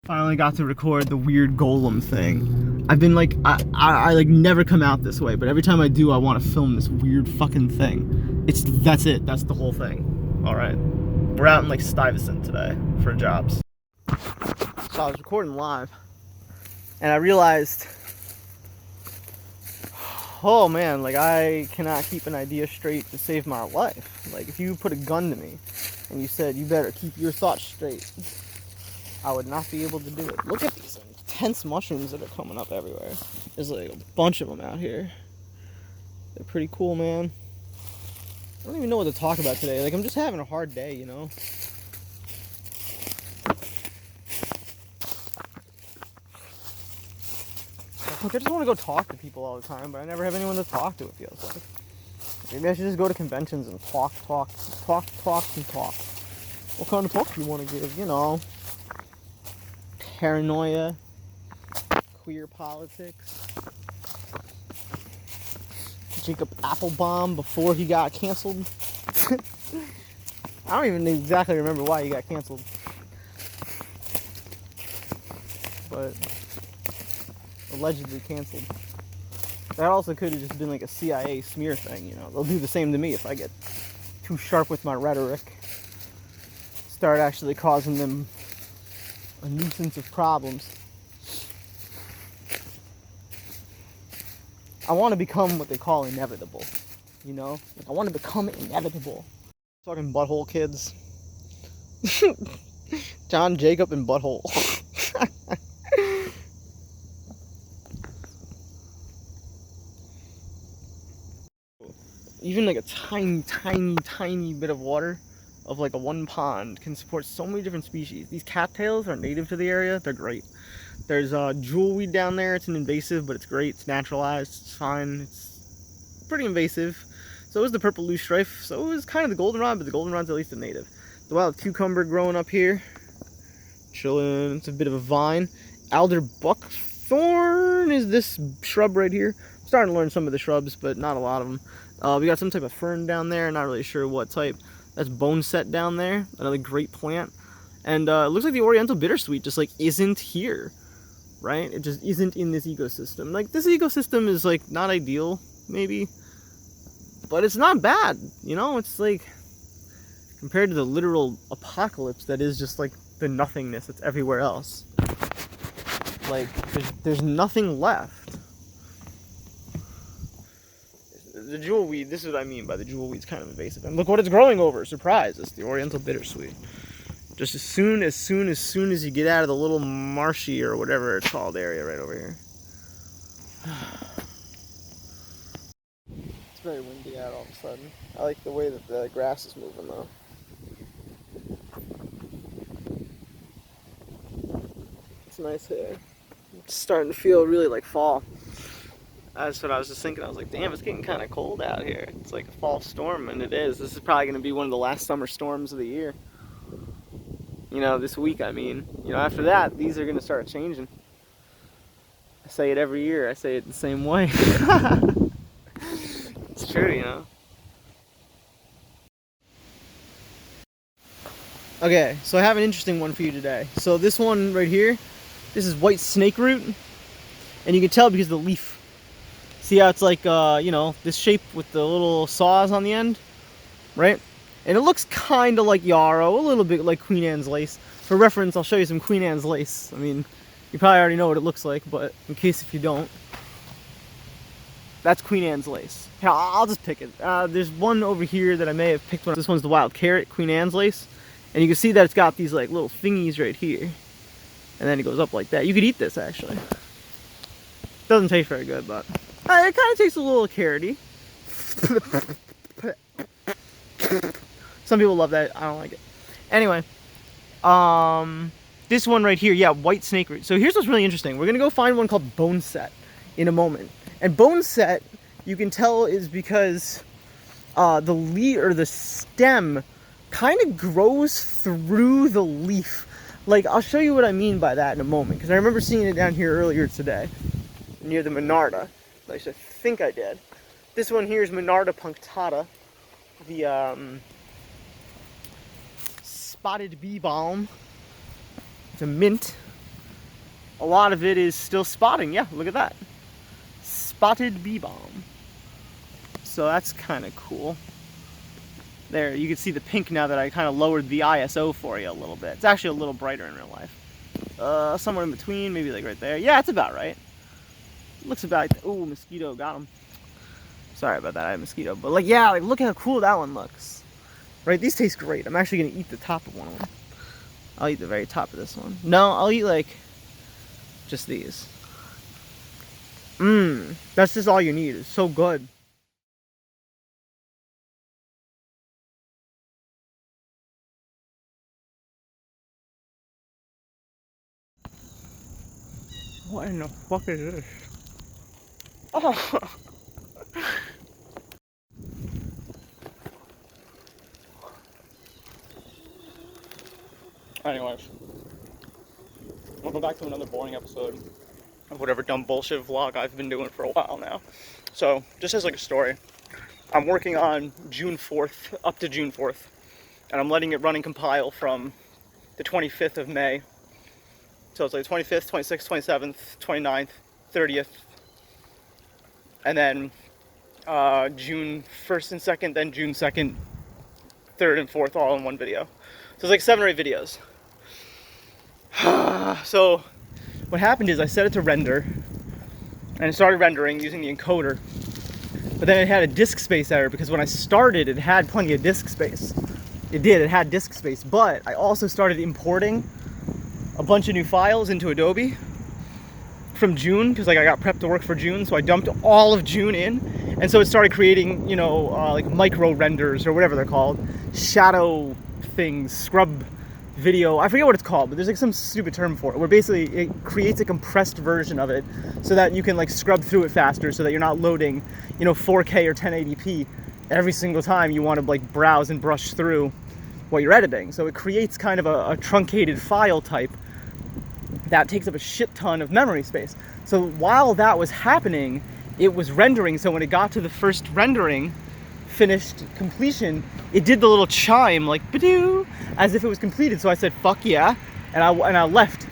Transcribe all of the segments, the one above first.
Finally got to record the weird golem thing. I've been like, I like never come out this way, but every time I do, I want to film this weird fucking thing. That's it. That's the whole thing. All right. We're out in like Stuyvesant today for jobs. So I was recording live, and I realized, oh man, like I cannot keep an idea straight to save my life. Like if you put a gun to me and you said you better keep your thoughts straight, I would not be able to do it. Look at these intense mushrooms that are coming up everywhere. There's like a bunch of them out here. They're pretty cool, man. I don't even know what to talk about today. Like I'm just having a hard day, you know? Like, I just want to go talk to people all the time, but I never have anyone to talk to, it feels like. Maybe I should just go to conventions and talk. What kind of talk do you want to give? You know, paranoia, queer politics, Jacob Applebaum before he got canceled. I don't even exactly remember why he got canceled. But allegedly canceled. That also could have just been like a CIA smear thing, you know. They'll do the same to me if I get too sharp with my rhetoric. Start actually causing them a nuisance of problems. I want to become what they call inevitable, you know? Like, I want to become inevitable. Fucking butthole kids. John, Jacob, and butthole. Even like a tiny bit of water of like a one pond can support so many different species. These cattails are native to the area. They're great. There's jewelweed down there. It's an invasive, but it's great. It's naturalized. It's fine. It's pretty invasive. So is the purple loosestrife. So is kind of the goldenrod, but the goldenrod's at least a native. The wild cucumber growing up here. Chilling. It's a bit of a vine. Alder buckthorn is this shrub right here. I'm starting to learn some of the shrubs, but not a lot of them. We got some type of fern down there, not really sure what type. That's boneset down there, another great plant. And it looks like the Oriental bittersweet just like isn't here, right? It just isn't in this ecosystem. Like this ecosystem is like not ideal, maybe, but it's not bad, you know? It's like, compared to the literal apocalypse that is just like the nothingness that's everywhere else. Like, there's nothing left. The jewelweed, this is what I mean by the jewelweed's kind of invasive. And look what it's growing over. Surprise, it's the Oriental bittersweet. Just as soon as you get out of the little marshy or whatever it's called area right over here. It's very windy out all of a sudden. I like the way that the grass is moving though. It's nice here. It's starting to feel really like fall. That's what I was just thinking. I was like, damn, it's getting kind of cold out here. It's like a fall storm, and it is. This is probably going to be one of the last summer storms of the year. You know, this week, I mean. You know, after that, these are going to start changing. I say it every year. I say it the same way. It's true, you know. Okay, so I have an interesting one for you today. So this one right here, this is white snake root. And you can tell because of the leaf. See how it's like, you know, this shape with the little saws on the end, right? And it looks kind of like yarrow, a little bit like Queen Anne's lace. For reference, I'll show you some Queen Anne's lace. I mean, you probably already know what it looks like, but in case if you don't, that's Queen Anne's lace. Here, I'll just pick it. There's one over here that I may have picked one. This one's the wild carrot, Queen Anne's lace. And you can see that it's got these like little thingies right here. And then it goes up like that. You could eat this, actually. Doesn't taste very good, but it kind of tastes a little carroty. Some people love that. I don't like it. Anyway, this one right here, yeah, white snake root. So here's what's really interesting. We're gonna go find one called boneset in a moment. And boneset, you can tell, is because the leaf or the stem kind of grows through the leaf. Like, I'll show you what I mean by that in a moment, because I remember seeing it down here earlier today near the Monarda. At least I think I did. This one here is Monarda punctata, the spotted bee balm. It's a mint. a lot of it is still spotting. Yeah, look at that. Spotted bee balm. So that's kind of cool. There, you can see the pink now that I kind of lowered the ISO for you a little bit. It's actually a little brighter in real life. Somewhere in between, maybe like right there. Yeah, it's about right. Looks about, ooh, mosquito, got him. Sorry about that, I had a mosquito. But like, yeah, like look how cool that one looks. Right, these taste great. I'm actually gonna eat the top of one of them. I'll eat the very top of this one. No, I'll eat like, just these. That's just all you need. It's so good. What in the fuck is this? Oh! Anyways, welcome back to another boring episode of whatever dumb bullshit vlog I've been doing for a while now. So, just as like a story, I'm working on June 4th, up to June 4th, and I'm letting it run and compile from the 25th of May. So it's like 25th, 26th, 27th, 29th, 30th, and then June 1st and 2nd, then June 2nd, 3rd and 4th, all in one video. So it's like 7 or 8 videos. So what happened is I set it to render, and it started rendering using the encoder, but then it had a disk space error because when I started it had plenty of disk space. It had disk space, but I also started importing a bunch of new files into Adobe from June, because like I got prepped to work for June, so I dumped all of June in, and so it started creating, you know, like micro renders or whatever they're called, shadow things, scrub video, I forget what it's called, but there's like some stupid term for it, where basically it creates a compressed version of it so that you can like scrub through it faster, so that you're not loading, you know, 4K or 1080p every single time you want to like browse and brush through what you're editing. So it creates kind of a truncated file type that takes up a shit ton of memory space. So while that was happening, it was rendering, so when it got to the first rendering, finished completion, it did the little chime like ba-doo, as if it was completed. So I said fuck yeah, and I left.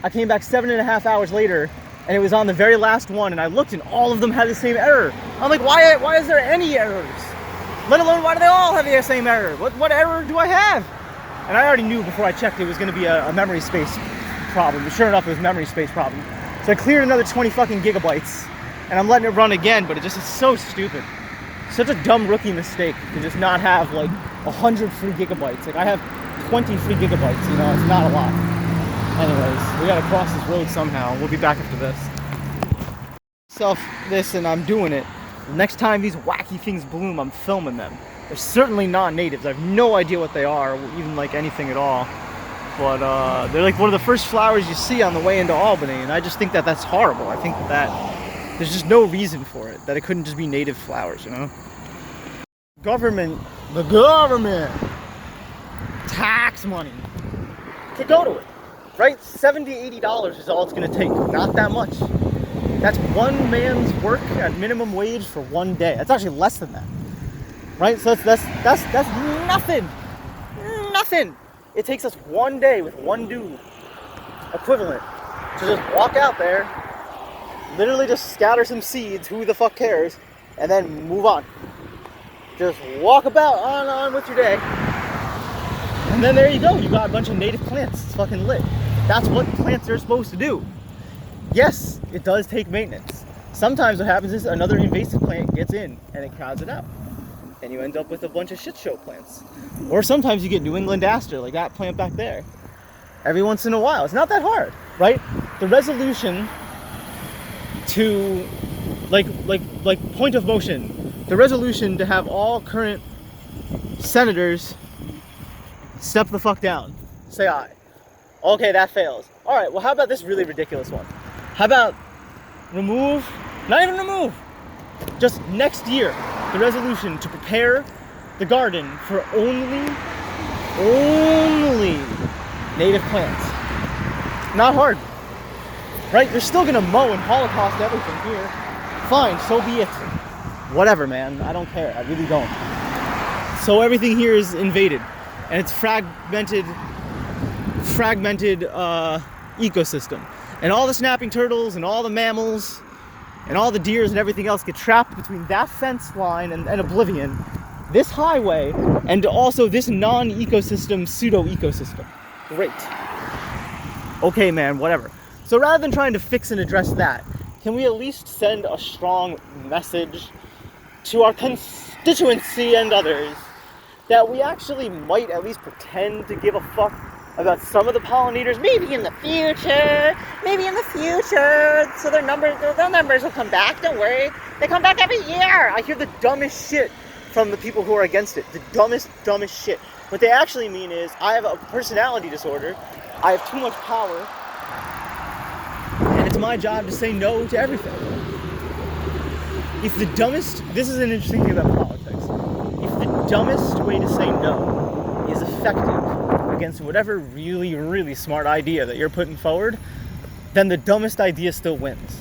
I came back 7.5 hours later, and it was on the very last one, and I looked and all of them had the same error. I'm like, why is there any errors? Let alone why do they all have the same error? What error do I have? And I already knew before I checked it was going to be a memory space problem. But sure enough, it was a memory space problem. So I cleared another 20 fucking gigabytes, and I'm letting it run again, but it just is so stupid. Such a dumb rookie mistake to just not have like 100 free gigabytes. Like I have 20 free gigabytes, you know, it's not a lot. Anyways, we gotta cross this road somehow. We'll be back after this. This and I'm doing it. The next time these wacky things bloom, I'm filming them. They're certainly not natives. I have no idea what they are, or even like anything at all. But they're like one of the first flowers you see on the way into Albany, and I just think that that's horrible. I think that there's just no reason for it, that it couldn't just be native flowers, you know? The government, tax money to go to it, right? $70, $80 is all it's gonna take, not that much. That's one man's work at minimum wage for one day. That's actually less than that, right? So that's nothing, nothing. It takes us one day with one dude equivalent to just walk out there, literally just scatter some seeds, who the fuck cares, and then move on. Just walk about on with your day. And then there you go, you got a bunch of native plants. It's fucking lit. That's what plants are supposed to do. Yes, it does take maintenance. Sometimes what happens is another invasive plant gets in and it crowds it out. And you end up with a bunch of shit show plants. Or sometimes you get New England aster, like that plant back there. Every once in a while. It's not that hard, right? The resolution to, like point of motion, the resolution to have all current senators step the fuck down. Say aye. Okay, that fails. All right, well, how about this really ridiculous one? How about remove, not even remove, just next year, the resolution to prepare the garden for only native plants. Not hard, right? You're still gonna mow and holocaust everything here. Fine, so be it. Whatever, man, I don't care, I really don't. So everything here is invaded, and it's fragmented ecosystem. And all the snapping turtles and all the mammals and all the deers and everything else get trapped between that fence line and oblivion, this highway, and also this non-ecosystem pseudo-ecosystem. Great. Okay, man, whatever. So rather than trying to fix and address that, can we at least send a strong message to our constituency and others that we actually might at least pretend to give a fuck about some of the pollinators, maybe in the future, so their numbers will come back, don't worry. They come back every year. I hear the dumbest shit from the people who are against it. The dumbest shit. What they actually mean is, I have a personality disorder, I have too much power, and it's my job to say no to everything. If the dumbest, this is an interesting thing about politics, if the dumbest way to say no is effective against whatever really, really smart idea that you're putting forward, then the dumbest idea still wins.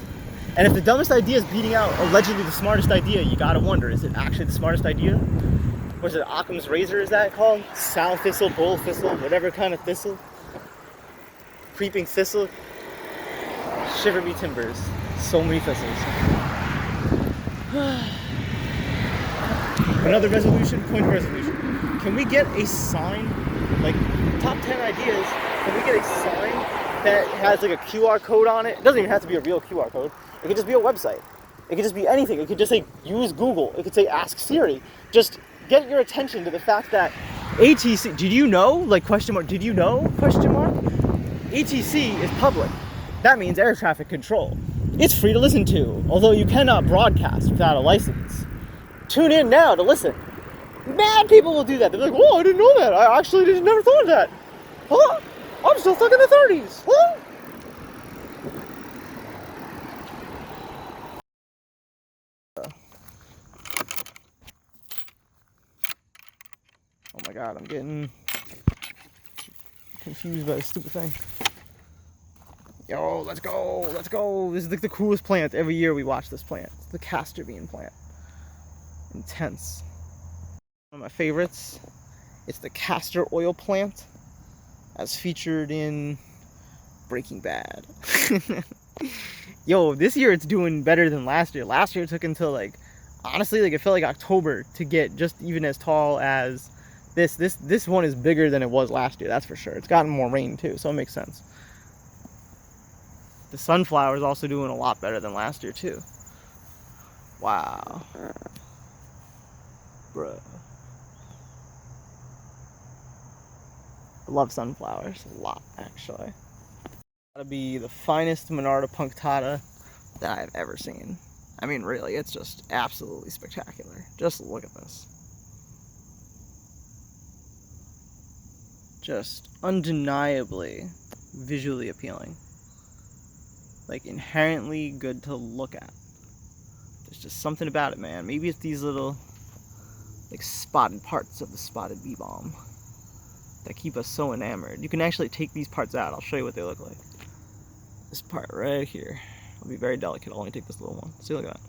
And if the dumbest idea is beating out allegedly the smartest idea, you gotta wonder, is it actually the smartest idea? Or is it Occam's razor, is that called? Sow thistle, bull thistle, whatever kind of thistle. Creeping thistle. Shiver me timbers. So many thistles. Another resolution, point of resolution. Can we get a sign, like top 10 ideas, can we get a sign that has like a QR code on it? It doesn't even have to be a real QR code. It could just be a website. It could just be anything. It could just say, use Google. It could say, ask Siri. Just get your attention to the fact that ATC, did you know? Like, question mark, did you know? Question mark? ATC is public. That means air traffic control. It's free to listen to, although you cannot broadcast without a license. Tune in now to listen. Mad people will do that. They're like, whoa, I didn't know that. I actually never thought of that. Huh? I'm still stuck in the 30s. Huh? Oh my god, I'm getting confused by this stupid thing. Yo, let's go. This is like the coolest plant. Every year we watch this plant. It's the castor bean plant. Intense. One of my favorites. It's the castor oil plant, as featured in Breaking Bad. Yo, this year it's doing better than last year. Last year it took until like, honestly, like it felt like October to get just even as tall as this. This one is bigger than it was last year, that's for sure. It's gotten more rain too, so it makes sense. The sunflower is also doing a lot better than last year too. Wow. Bruh. I love sunflowers a lot, actually. Gotta be the finest Monarda punctata that I've ever seen. I mean, really, it's just absolutely spectacular. Just look at this. Just undeniably visually appealing. Like, inherently good to look at. There's just something about it, man. Maybe it's these little, like, spotted parts of the spotted bee balm that keep us so enamored. You can actually take these parts out. I'll show you what they look like. This part right here. I'll be very delicate. I'll only take this little one. See, look at that.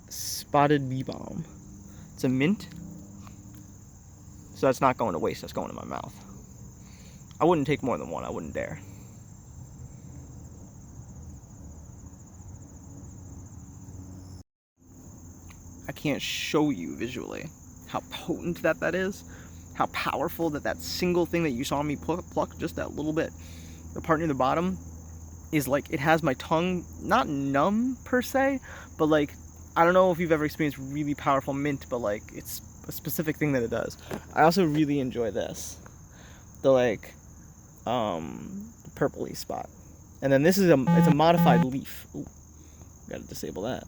Spotted bee balm. It's a mint. So that's not going to waste. That's going in my mouth. I wouldn't take more than one. I wouldn't dare. I can't show you visually how potent that is, how powerful that single thing that you saw me pluck, just that little bit, the part near the bottom, is like, it has my tongue, not numb per se, but like, I don't know if you've ever experienced really powerful mint, but like, it's a specific thing that it does. I also really enjoy this, the like, purpley spot. And then this is it's a modified leaf. Ooh, gotta disable that.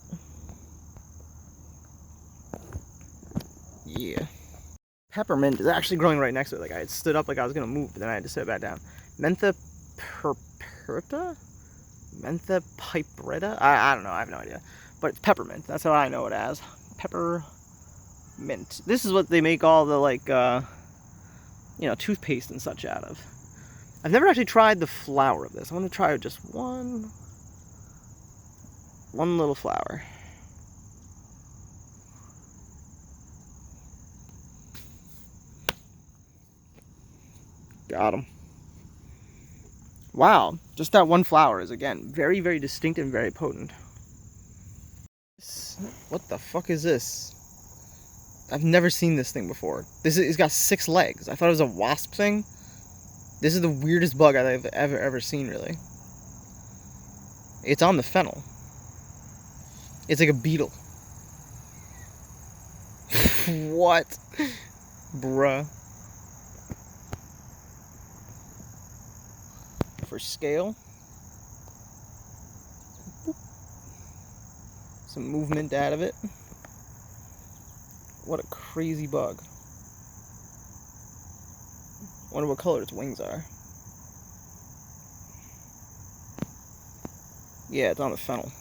Yeah. Peppermint is actually growing right next to it. Like, I stood up like I was gonna move, but then I had to sit back down. Mentha purpurta? Mentha piperita? I don't know, I have no idea. But it's peppermint. That's how I know it as. Peppermint. This is what they make all the, like, you know, toothpaste and such out of. I've never actually tried the flower of this. I want to try just one little flower. Got him. Wow, just that one flower is, again, very, very distinct and very potent. What the fuck is this? I've never seen this thing before. It's got 6 legs. I thought it was a wasp thing. This is the weirdest bug I've ever seen, really. It's on the fennel. It's like a beetle. What? Bruh. For scale. Some movement out of it. What a crazy bug. Wonder what color its wings are. Yeah, it's on the fennel.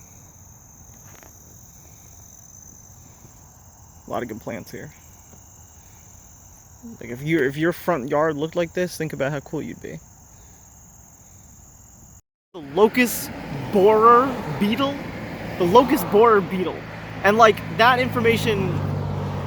A lot of good plants here. Like if your front yard looked like this, think about how cool you'd be. The locust borer beetle? The locust borer beetle. And like that information,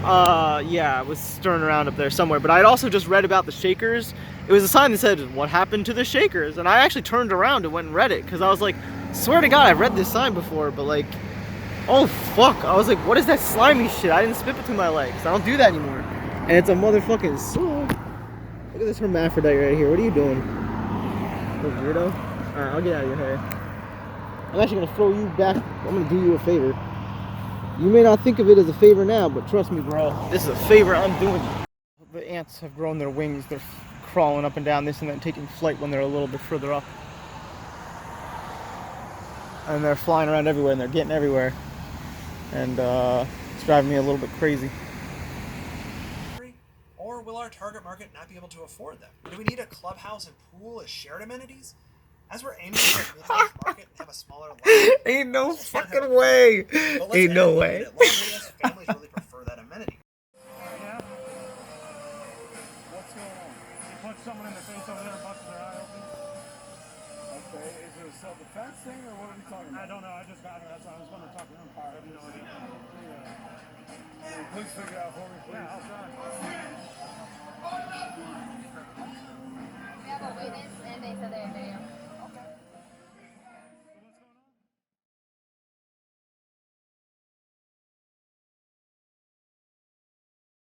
yeah, was stirring around up there somewhere. But I'd also just read about the shakers. It was a sign that said, "What happened to the shakers?" And I actually turned around and went and read it, because I was like, swear to God, I've read this sign before, but like, oh fuck. I was like, what is that slimy shit? I didn't spit between my legs. I don't do that anymore. And it's a motherfucking soul. Look at this hermaphrodite right here. What are you doing? Little weirdo. Alright, I'll get out of your hair. I'm actually gonna throw you back. I'm gonna do you a favor. You may not think of it as a favor now, but trust me, bro. This is a favor I'm doing. The ants have grown their wings. They're crawling up and down this and then taking flight when they're a little bit further up. And they're flying around everywhere and they're getting everywhere. And it's driving me a little bit crazy. Or will our target market not be able to afford them? Do we need a clubhouse and pool as shared amenities? As we're aiming for a mid-range market and have a smaller lot, ain't no fucking way. Ain't no way. Families really prefer that amenity. Yeah. What's going on? You punch someone in the face over there and bust their eye open. Okay, is it a self-defense thing or what are we talking about? I don't know, I just got here, that's why I was going to talk to him. I have no idea. Yeah. Please figure it out for me, please. Yeah, I'll try. We have a witness and they said they're